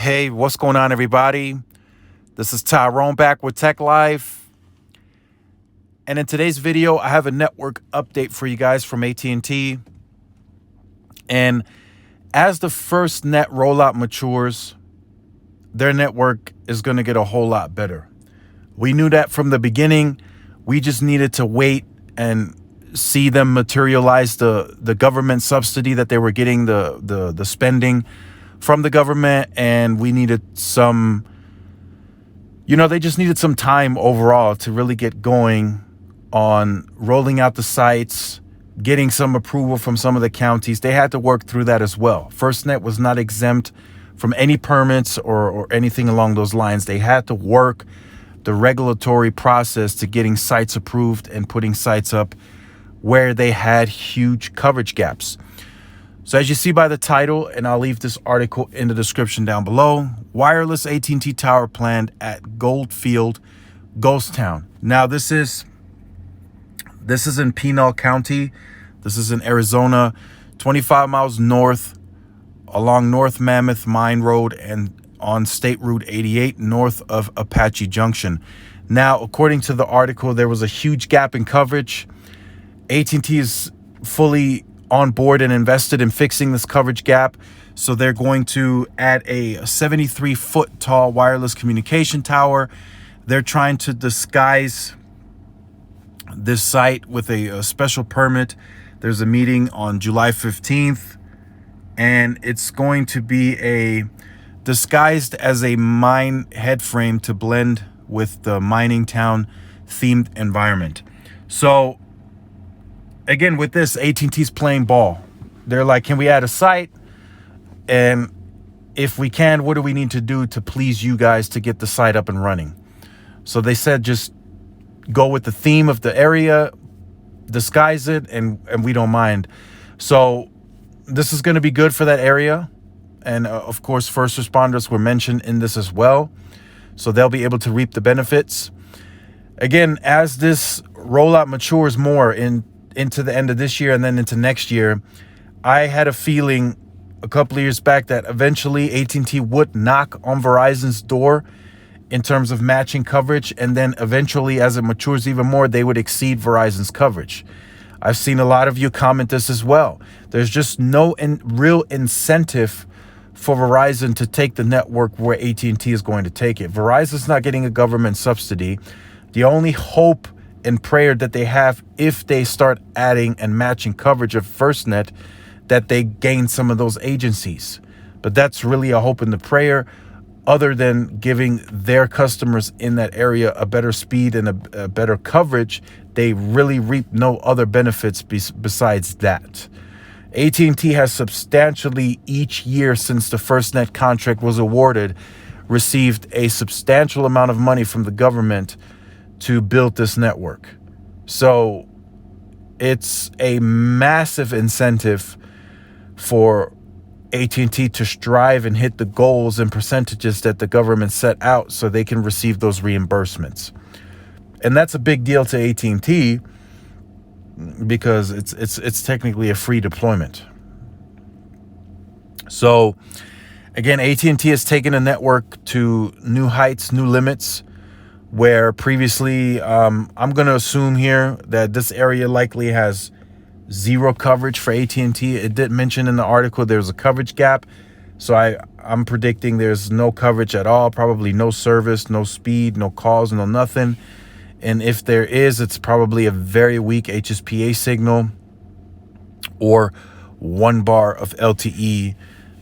Hey, what's going on, everybody? This is Tyrone back with Tech Life. And in today's video, I have a network update for you guys from At&T. And as the FirstNet rollout matures, their network is going to get a whole lot better. We knew that from the beginning. We just needed to wait and see them materialize the government subsidy that they were getting, the spending from the government, and we needed some, they just needed some time overall to really get going on rolling out the sites, getting some approval from some of the counties. They had to work through that as well. FirstNet was not exempt from any permits or anything along those lines. They had to work the regulatory process to getting sites approved and putting sites up where they had huge coverage gaps. So as you see by the title, and I'll leave this article in the description down below, wireless At&T tower planned at Goldfield, Ghost Town. Now this is in Pinal County. This is in Arizona, 25 miles north along North Mammoth Mine Road and on State Route 88 north of Apache Junction. Now, according to the article, there was a huge gap in coverage. At&T is fully on board and invested in fixing this coverage gap. So they're going to add a 73-foot tall wireless communication tower. They're trying to disguise this site with a special permit. There's a meeting on July 15th, and it's going to be disguised as a mine head frame to blend with the mining town themed environment. So again, with this, At&T's playing ball. They're like, can we add a site? And if we can, what do we need to do to please you guys to get the site up and running? So they said, just go with the theme of the area, disguise it, and we don't mind. So this is going to be good for that area. And of course, first responders were mentioned in this as well. So they'll be able to reap the benefits. Again, as this rollout matures more into the end of this year and then into next year, I had a feeling a couple of years back that eventually At&T would knock on Verizon's door in terms of matching coverage, and then eventually, as it matures even more, they would exceed Verizon's coverage. I've seen a lot of you comment this as well. There's just no real incentive for Verizon to take the network where At&T is going to take it. Verizon's not getting a government subsidy. The only hope and prayer that they have, if they start adding and matching coverage of FirstNet, that they gain some of those agencies. But that's really a hope and the prayer. Other than giving their customers in that area a better speed and a better coverage, they really reap no other benefits besides that. At&T has substantially, each year since the FirstNet contract was awarded, received a substantial amount of money from the government to build this network. So it's a massive incentive for At&T to strive and hit the goals and percentages that the government set out so they can receive those reimbursements. And that's a big deal to At&T because it's technically a free deployment. So again, At&T has taken a network to new heights, new limits, where previously, I'm going to assume here that this area likely has zero coverage for At&T. It did mention in the article there's a coverage gap. So I'm predicting there's no coverage at all, probably no service, no speed, no calls, no nothing. And if there is, it's probably a very weak HSPA signal or 1 bar of LTE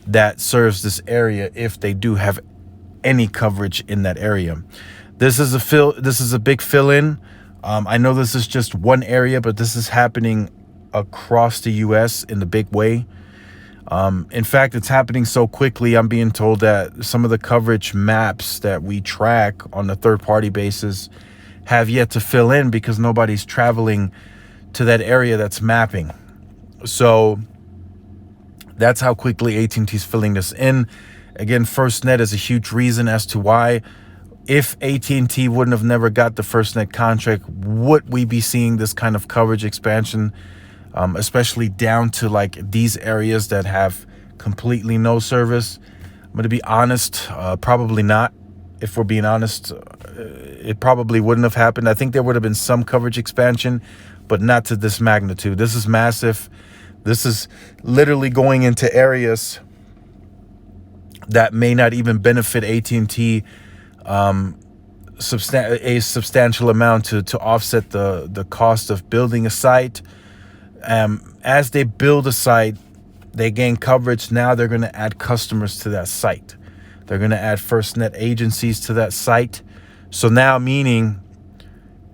that serves this area if they do have any coverage in that area. This is a big fill-in. I know this is just one area, but this is happening across the U.S. in the big way. In fact, it's happening so quickly, I'm being told that some of the coverage maps that we track on a third-party basis have yet to fill in because nobody's traveling to that area that's mapping. So that's how quickly At&T is filling this in. Again, FirstNet is a huge reason as to why. If At&T wouldn't have never got the FirstNet contract, would we be seeing this kind of coverage expansion, especially down to like these areas that have completely no service? going to be honest, probably not. If we're being honest, it probably wouldn't have happened. I think there would have been some coverage expansion, but not to this magnitude. This is massive. This is literally going into areas that may not even benefit AT&T a substantial amount to offset the cost of building a site. As they build a site, they gain coverage. Now they're going to add customers to that site. They're going to add FirstNet agencies to that site. So now meaning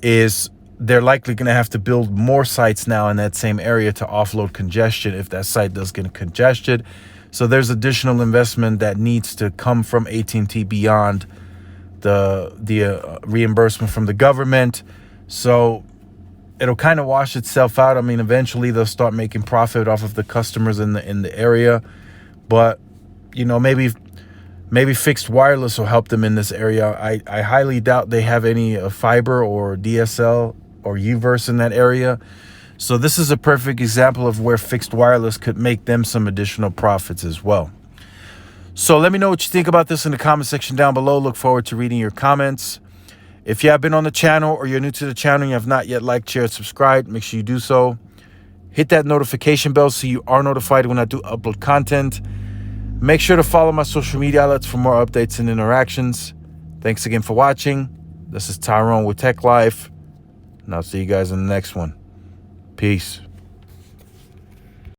is they're likely going to have to build more sites now in that same area to offload congestion if that site does get congested. So there's additional investment that needs to come from AT&T beyond the reimbursement from the government. So it'll kind of wash itself out. I mean, eventually they'll start making profit off of the customers in the area, but you know, maybe fixed wireless will help them in this area. I highly doubt they have any fiber or DSL or UVerse in that area. So this is a perfect example of where fixed wireless could make them some additional profits as well. So let me know what you think about this in the comment section down below. Look forward to reading your comments. If you have been on the channel or you're new to the channel and you have not yet liked, shared, subscribed, make sure you do so. Hit that notification bell so you are notified when I do upload content. Make sure to follow my social media outlets for more updates and interactions. Thanks again for watching. This is Tyrone with Tech Life, and I'll see you guys in the next one. Peace.